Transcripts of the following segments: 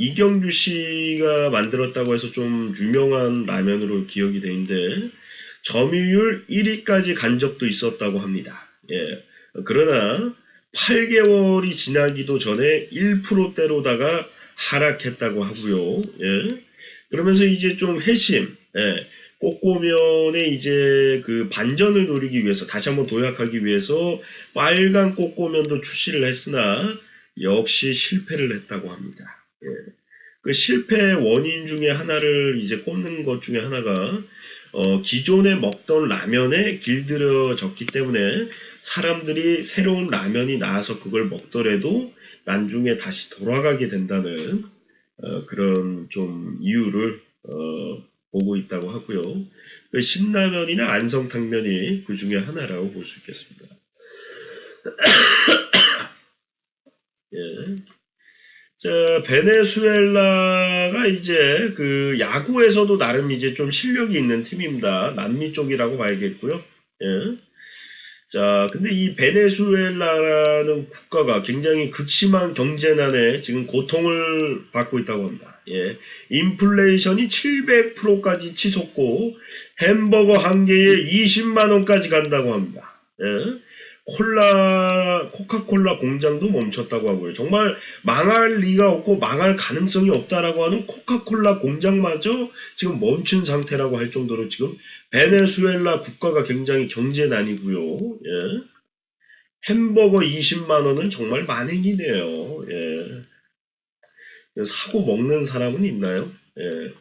이경규 씨가 만들었다고 해서 좀 유명한 라면으로 기억이 되는데 점유율 1위까지 간 적도 있었다고 합니다. 예. 그러나 8개월이 지나기도 전에 1%대로다가 하락했다고 하고요. 예. 그러면서 이제 좀 회심, 예. 꼬꼬면의 이제 그 반전을 노리기 위해서 다시 한번 도약하기 위해서 빨간 꼬꼬면도 출시를 했으나 역시 실패를 했다고 합니다. 예. 그 실패 원인 중에 하나를 이제 꼽는 것 중에 하나가 기존에 먹던 라면에 길들여졌기 때문에 사람들이 새로운 라면이 나와서 그걸 먹더라도 나중에 다시 돌아가게 된다는 그런 좀 이유를 보고 있다고 하고요. 그 신라면이나 안성탕면이 그 중에 하나라고 볼 수 있겠습니다. 예. 자, 베네수엘라가 이제 그 야구에서도 나름 이제 좀 실력이 있는 팀입니다. 남미 쪽이라고 봐야겠고요. 예. 자, 근데 이 베네수엘라라는 국가가 굉장히 극심한 경제난에 지금 고통을 받고 있다고 합니다. 예. 인플레이션이 700%까지 치솟고 햄버거 한 개에 20만 원까지 간다고 합니다. 예. 코카콜라 공장도 멈췄다고 하고요. 정말 망할 리가 없고 망할 가능성이 없다라고 하는 코카콜라 공장마저 지금 멈춘 상태라고 할 정도로 지금 베네수엘라 국가가 굉장히 경제난이고요. 예. 햄버거 20만 원은 정말 만행이네요. 예. 사고 먹는 사람은 있나요? 예.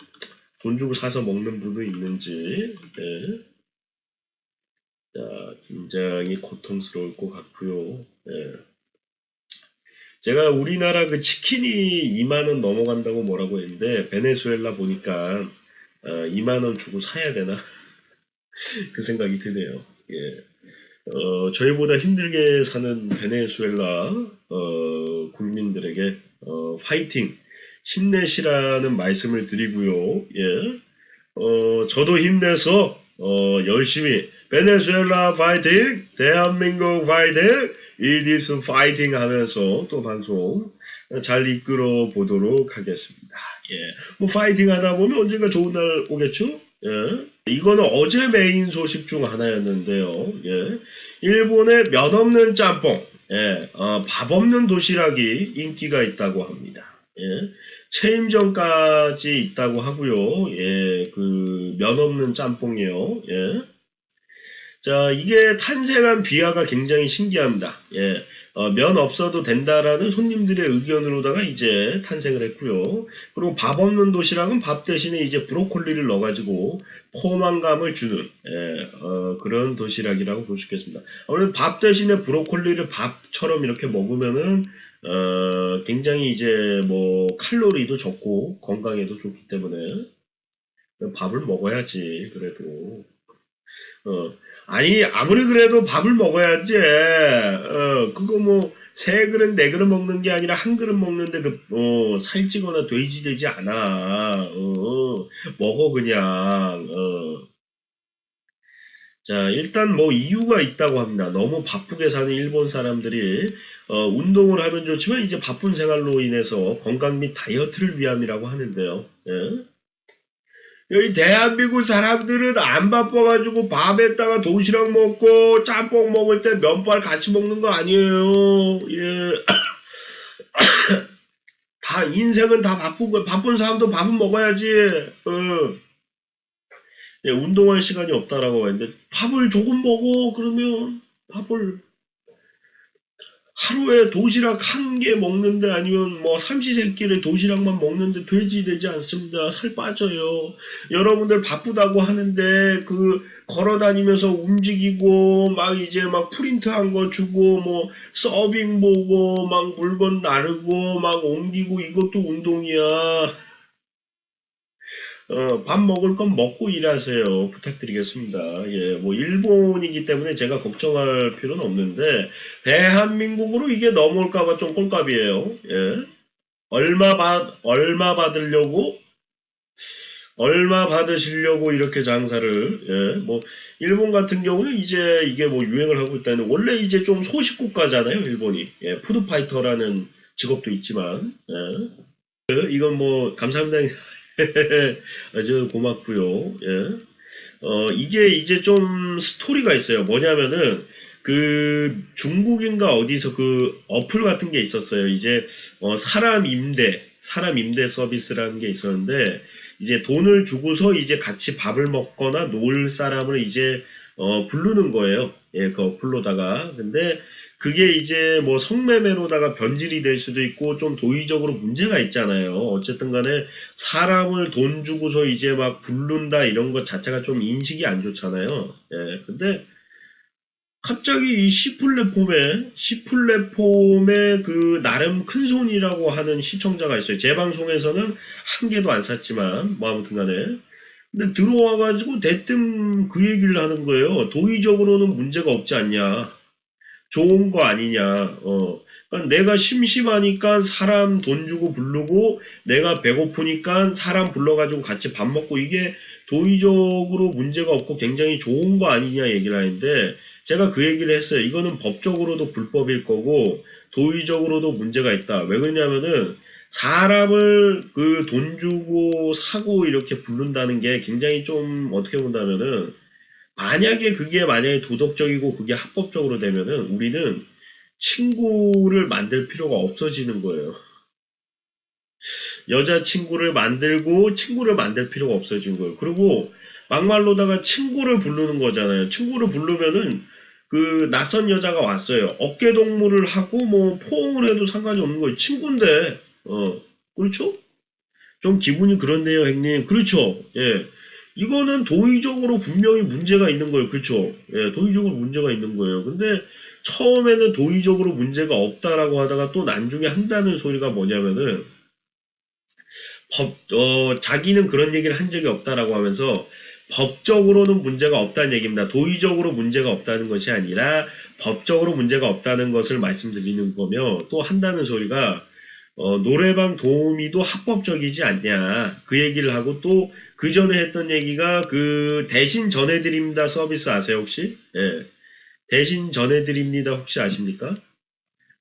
돈 주고 사서 먹는 분도 있는지. 예. 자, 굉장히 고통스러울 것 같고요. 예. 제가 우리나라 그 치킨이 2만 원 넘어간다고 뭐라고 했는데 베네수엘라 보니까 2만 원 주고 사야 되나 그 생각이 드네요. 예. 저희보다 힘들게 사는 베네수엘라 국민들에게 파이팅, 힘내시라는 말씀을 드리고요. 예. 저도 힘내서 열심히 베네수엘라 파이팅, 대한민국 파이팅, 이디스 파이팅 하면서 또 방송 잘 이끌어 보도록 하겠습니다. 예. 뭐 파이팅 하다 보면 언젠가 좋은 날 오겠죠? 예. 이거는 어제 메인 소식 중 하나였는데요. 예. 일본의 면 없는 짬뽕, 예. 밥 없는 도시락이 인기가 있다고 합니다. 예. 체인점까지 있다고 하고요. 예, 그 면 없는 짬뽕이요. 예. 자, 이게 탄생한 비화가 굉장히 신기합니다. 예. 면 없어도 된다라는 손님들의 의견으로다가 이제 탄생을 했고요. 그리고 밥 없는 도시락은 밥 대신에 이제 브로콜리를 넣어가지고 포만감을 주는 그런 도시락이라고 볼 수 있겠습니다. 아무래도 밥 대신에 브로콜리를 밥처럼 이렇게 먹으면은 굉장히 이제 뭐 칼로리도 적고 건강에도 좋기 때문에 밥을 먹어야지 그래도 아니 아무리 그래도 밥을 먹어야지 그거 뭐 세 그릇 네 그릇 먹는 게 아니라 한 그릇 먹는데 살찌거나 돼지 되지 않아 먹어 그냥 자, 일단 뭐 이유가 있다고 합니다. 너무 바쁘게 사는 일본 사람들이 운동을 하면 좋지만 이제 바쁜 생활로 인해서 건강 및 다이어트를 위함이라고 하는데요. 예. 여기 대한민국 사람들은 안 바빠가지고 밥에다가 도시락 먹고 짬뽕 먹을 때 면발 같이 먹는 거 아니에요. 예. 다 인생은 다 바쁜 거 바쁜 사람도 밥은 먹어야지. 예, 운동할 시간이 없다라고 했는데 밥을 조금 먹어 그러면 밥을 하루에 도시락 한 개 먹는데 아니면 뭐 삼시세끼를 도시락만 먹는데 돼지 되지 않습니다. 살 빠져요. 여러분들 바쁘다고 하는데 그 걸어 다니면서 움직이고 막 이제 막 프린트한 거 주고 뭐 서빙 보고 막 물건 나르고 막 옮기고 이것도 운동이야. 밥 먹을 건 먹고 일하세요. 부탁드리겠습니다. 예, 뭐, 일본이기 때문에 제가 걱정할 필요는 없는데, 대한민국으로 이게 넘어올까봐 좀 꼴값이에요. 예. 얼마 받으시려고 이렇게 장사를, 예, 뭐, 일본 같은 경우는 이제 이게 뭐 유행을 하고 있다는, 원래 이제 좀 소식 국가잖아요, 일본이. 예, 푸드파이터라는 직업도 있지만, 예. 이건 뭐 감사합니다. 아주 고맙고요. 예. 이게 이제 좀 스토리가 있어요. 뭐냐면은 중국인가 어디서 어플 같은 게 있었어요. 이제 사람 임대 서비스라는 게 있었는데 이제 돈을 주고서 이제 같이 밥을 먹거나 놀 사람을 이제 부르는 거예요. 예, 그 어플로다가. 근데 그게 이제 뭐 성매매로다가 변질이 될 수도 있고 좀 도의적으로 문제가 있잖아요. 어쨌든 간에 사람을 돈 주고서 이제 막 부른다 이런 것 자체가 좀 인식이 안 좋잖아요. 예, 근데 갑자기 이 C 플랫폼에 나름 큰 손이라고 하는 시청자가 있어요. 제 방송에서는 한 개도 안 샀지만 뭐 아무튼 간에 근데 들어와가지고 대뜸 그 얘기를 하는 거예요. 도의적으로는 문제가 없지 않냐. 좋은 거 아니냐. 그러니까 내가 심심하니까 사람 돈 주고 부르고 내가 배고프니까 사람 불러가지고 같이 밥 먹고 이게 도의적으로 문제가 없고 굉장히 좋은 거 아니냐 얘기를 하는데 제가 그 얘기를 했어요. 이거는 법적으로도 불법일 거고 도의적으로도 문제가 있다. 왜 그러냐면은 사람을 돈 주고 사고 이렇게 부른다는 게 굉장히 좀 어떻게 본다면은 만약에 그게 만약에 도덕적이고 그게 합법적으로 되면은 우리는 친구를 만들 필요가 없어지는 거예요. 여자친구를 만들고 친구를 만들 필요가 없어진 거예요. 그리고 막말로다가 친구를 부르는 거잖아요. 친구를 부르면은 낯선 여자가 왔어요. 어깨 동무를 하고 뭐 포옹을 해도 상관이 없는 거예요. 친구인데, 그렇죠? 좀 기분이 그렇네요, 형님. 그렇죠. 예. 이거는 도의적으로 분명히 문제가 있는 거예요. 그렇죠. 예, 도의적으로 문제가 있는 거예요. 근데 처음에는 도의적으로 문제가 없다라고 하다가 또 나중에 한다는 소리가 뭐냐면은 자기는 그런 얘기를 한 적이 없다라고 하면서 법적으로는 문제가 없다는 얘기입니다. 도의적으로 문제가 없다는 것이 아니라 법적으로 문제가 없다는 것을 말씀드리는 거며 또 한다는 소리가 노래방 도우미도 합법적이지 않냐 그 얘기를 하고 또 그 전에 했던 얘기가 대신 전해드립니다 서비스 아세요 혹시? 예. 대신 전해드립니다 혹시 아십니까?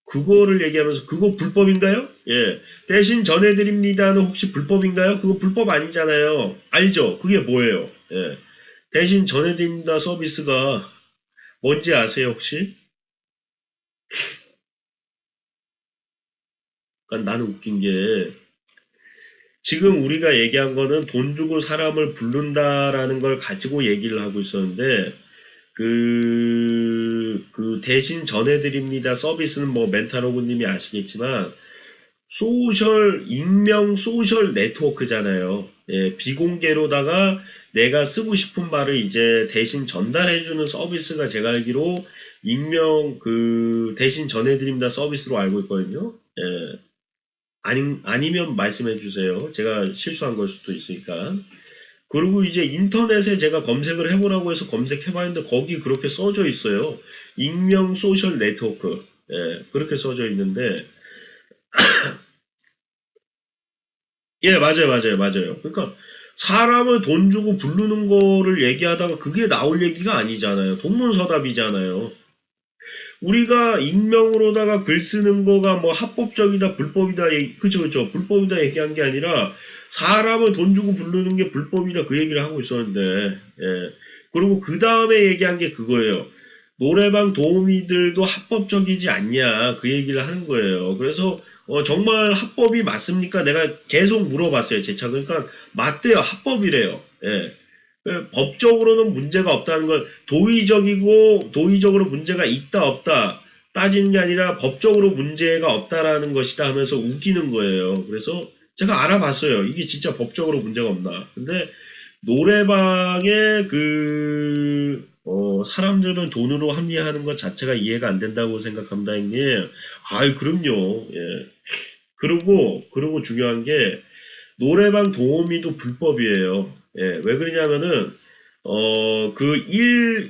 그거를 얘기하면서 그거 불법인가요? 예. 대신 전해드립니다는 혹시 불법인가요? 그거 불법 아니잖아요. 알죠? 그게 뭐예요? 예. 대신 전해드립니다 서비스가 뭔지 아세요 혹시? 그러니까 나는 웃긴 게 지금 우리가 얘기한 거는 돈 주고 사람을 부른다라는 걸 가지고 얘기를 하고 있었는데 대신 전해드립니다 서비스는 뭐 멘탈로그님이 아시겠지만 익명 소셜 네트워크잖아요. 예, 비공개로다가 내가 쓰고 싶은 말을 이제 대신 전달해주는 서비스가 제가 알기로 익명 대신 전해드립니다 서비스로 알고 있거든요. 예, 아니면 말씀해 주세요. 제가 실수한 걸 수도 있으니까. 그리고 이제 인터넷에 제가 검색을 해보라고 해서 검색해봤는데 거기 그렇게 써져 있어요. 익명 소셜 네트워크. 예, 그렇게 써져 있는데 예, 맞아요, 맞아요, 맞아요. 그러니까 사람을 돈 주고 부르는 거를 얘기하다가 그게 나올 얘기가 아니잖아요. 동문서답이잖아요. 우리가 익명으로다가 글 쓰는 거가 뭐 합법적이다, 불법이다, 그죠, 그죠. 불법이다 얘기한 게 아니라 사람을 돈 주고 부르는 게 불법이다 그 얘기를 하고 있었는데, 예. 그리고 그 다음에 얘기한 게 그거예요. 노래방 도우미들도 합법적이지 않냐 그 얘기를 하는 거예요. 그래서 정말 합법이 맞습니까? 내가 계속 물어봤어요. 제 차. 그러니까 맞대요. 합법이래요. 예. 법적으로는 문제가 없다는 걸 도의적으로 문제가 있다 없다 따지는 게 아니라 법적으로 문제가 없다라는 것이다 하면서 우기는 거예요. 그래서 제가 알아봤어요. 이게 진짜 법적으로 문제가 없나. 근데 노래방에 사람들은 돈으로 합리화하는 것 자체가 이해가 안 된다고 생각합니다, 형님. 아이, 그럼요. 예. 그리고 중요한 게 노래방 도우미도 불법이에요. 예, 왜 그러냐면은,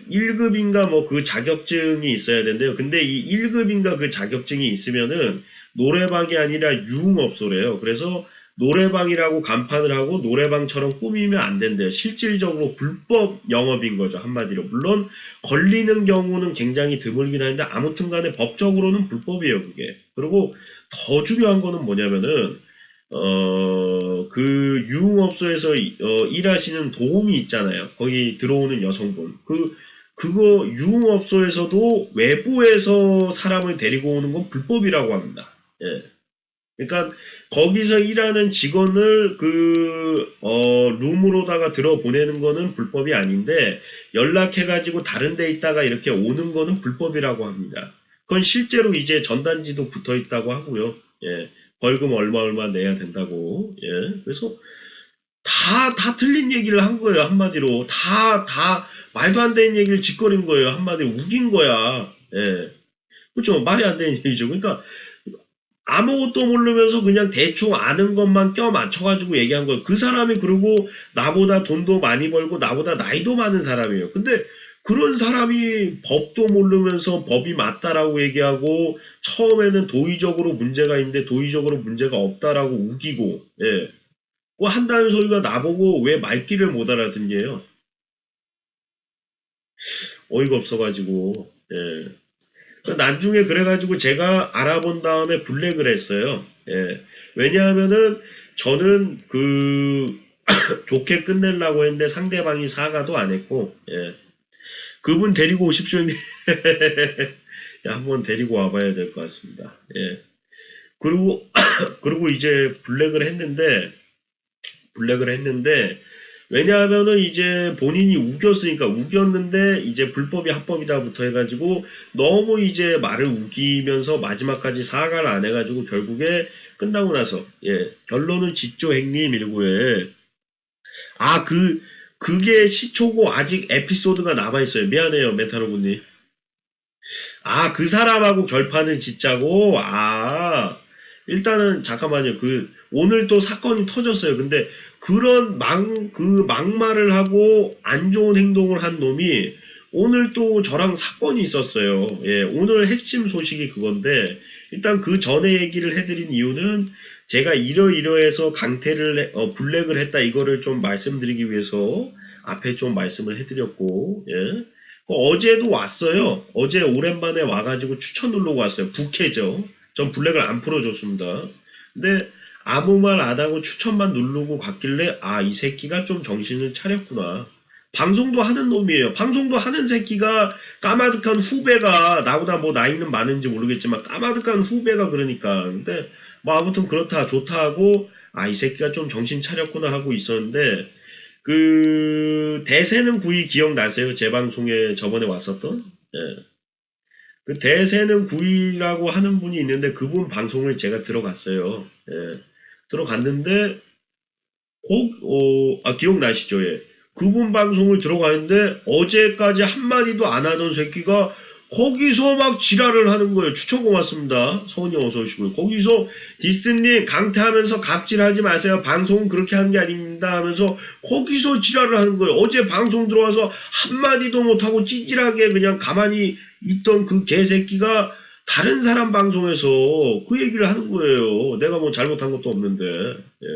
1급인가 뭐 그 자격증이 있어야 된대요. 근데 이 1급인가 그 자격증이 있으면은 노래방이 아니라 유흥업소래요. 그래서 노래방이라고 간판을 하고 노래방처럼 꾸미면 안 된대요. 실질적으로 불법 영업인 거죠. 한마디로. 물론 걸리는 경우는 굉장히 드물긴 한데 아무튼 간에 법적으로는 불법이에요. 그게. 그리고 더 중요한 거는 뭐냐면은 그 유흥업소에서 일하시는 도우미 있잖아요. 거기 들어오는 여성분. 그거 유흥업소에서도 외부에서 사람을 데리고 오는 건 불법이라고 합니다. 예. 그러니까 거기서 일하는 직원을 룸으로다가 들어보내는 거는 불법이 아닌데 연락해가지고 다른 데 있다가 이렇게 오는 거는 불법이라고 합니다. 그건 실제로 이제 전단지도 붙어 있다고 하고요. 예. 벌금 얼마 내야 된다고. 예. 그래서 다 틀린 얘기를 한 거예요, 한마디로. 다 말도 안 되는 얘기를 짓거린 거예요, 한마디로. 우긴 거야. 예. 그렇죠. 말이 안 되는 얘기죠. 그러니까 아무것도 모르면서 그냥 대충 아는 것만 껴 맞춰가지고 얘기한 거예요. 그 사람이 그리고 나보다 돈도 많이 벌고 나보다 나이도 많은 사람이에요. 근데 그런 사람이 법도 모르면서 법이 맞다라고 얘기하고 처음에는 도의적으로 문제가 있는데 도의적으로 문제가 없다라고 우기고 예. 뭐 한다는 소리가 나보고 왜 말귀를 못 알아듣냐요. 어이가 없어가지고 예. 나중에 그래가지고 제가 알아본 다음에 블랙을 했어요. 예. 왜냐하면은 저는 좋게 끝내려고 했는데 상대방이 사과도 안 했고, 예. 그분 데리고 오십시오. 야, 한번 데리고 와봐야 될 것 같습니다. 예. 그리고, 그리고 이제 블랙을 했는데, 왜냐하면은 이제 본인이 우겼는데 이제 불법이 합법이다부터 해가지고 너무 이제 말을 우기면서 마지막까지 사과를 안 해가지고 결국에 끝나고 나서 예 결론은 직조 행님 일구에 그게 시초고 아직 에피소드가 남아있어요. 미안해요 메타로군님. 그 사람하고 결판을 짓자고? 일단은, 잠깐만요. 오늘 또 사건이 터졌어요. 근데, 막말을 하고, 안 좋은 행동을 한 놈이, 오늘 또 저랑 사건이 있었어요. 예, 오늘 핵심 소식이 그건데, 일단 그 전에 얘기를 해드린 이유는, 제가 이러이러해서 블랙을 했다, 이거를 좀 말씀드리기 위해서, 앞에 좀 말씀을 해드렸고, 예. 어제도 왔어요. 어제 오랜만에 와가지고 추천 누르고 왔어요. 부캐죠. 전 블랙을 안 풀어줬습니다. 근데 아무 말 안 하고 추천만 누르고 갔길래 이 새끼가 좀 정신을 차렸구나. 방송도 하는 놈이에요. 방송도 하는 새끼가 까마득한 후배가 나보다 뭐 나이는 많은지 모르겠지만 까마득한 후배가 그러니까. 근데 뭐 아무튼 그렇다 좋다 하고 이 새끼가 좀 정신 차렸구나 하고 있었는데 대세는 구이 기억나세요? 제 방송에 저번에 왔었던? 예. 대세는 구이라고 하는 분이 있는데 그분 방송을 제가 들어갔어요. 예. 들어갔는데 기억나시죠? 예. 그분 방송을 들어가는데 어제까지 한마디도 안 하던 새끼가 거기서 막 지랄을 하는 거예요. 추천 고맙습니다. 서은이 어서 오시고요. 거기서 디스님 강퇴하면서 갑질하지 마세요. 방송은 그렇게 하는 게 아닙니다 하면서 거기서 지랄을 하는 거예요. 어제 방송 들어와서 한마디도 못하고 찌질하게 그냥 가만히 있던 그 개새끼가 다른 사람 방송에서 그 얘기를 하는 거예요. 내가 뭐 잘못한 것도 없는데. 예.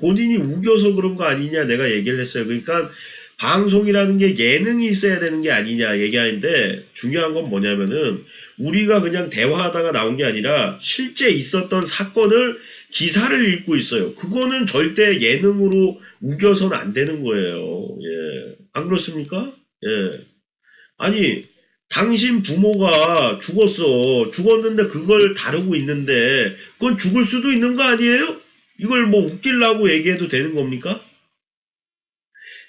본인이 우겨서 그런 거 아니냐 내가 얘기를 했어요. 그러니까 방송이라는 게 예능이 있어야 되는 게 아니냐 얘기하는데 중요한 건 뭐냐면은 우리가 그냥 대화하다가 나온 게 아니라 실제 있었던 사건을 기사를 읽고 있어요. 그거는 절대 예능으로 우겨서는 안 되는 거예요. 예. 안 그렇습니까? 예. 아니 당신 부모가 죽었는데 그걸 다루고 있는데 그건 죽을 수도 있는 거 아니에요? 이걸 뭐 웃기려고 얘기해도 되는 겁니까?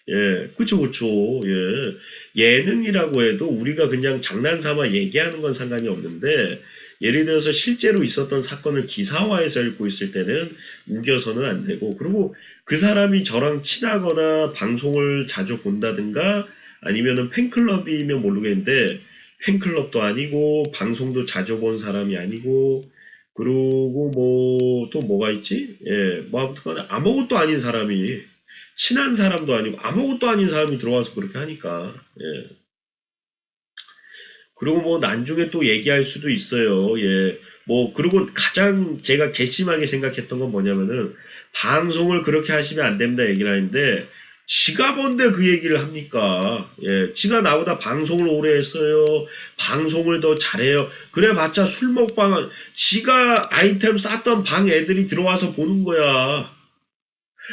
예, 그쵸, 그쵸. 예. 예능이라고 해도 우리가 그냥 장난삼아 얘기하는 건 상관이 없는데, 예를 들어서 실제로 있었던 사건을 기사화해서 읽고 있을 때는 우겨서는 안 되고, 그리고 그 사람이 저랑 친하거나 방송을 자주 본다든가, 아니면은 팬클럽이면 모르겠는데, 팬클럽도 아니고, 방송도 자주 본 사람이 아니고, 그리고 뭐, 또 뭐가 있지? 예, 뭐 아무튼 간에 아무것도 아닌 사람이, 친한 사람도 아니고 아무것도 아닌 사람이 들어와서 그렇게 하니까 예. 그리고 뭐 나중에 또 얘기할 수도 있어요. 예. 뭐 그리고 가장 제가 괘씸하게 생각했던 건 뭐냐면은 방송을 그렇게 하시면 안 됩니다 얘기를 하는데 지가 뭔데 그 얘기를 합니까? 예, 지가 나보다 방송을 오래 했어요. 방송을 더 잘해요. 그래봤자 술 먹방은 지가 아이템 쌌던 방 애들이 들어와서 보는 거야.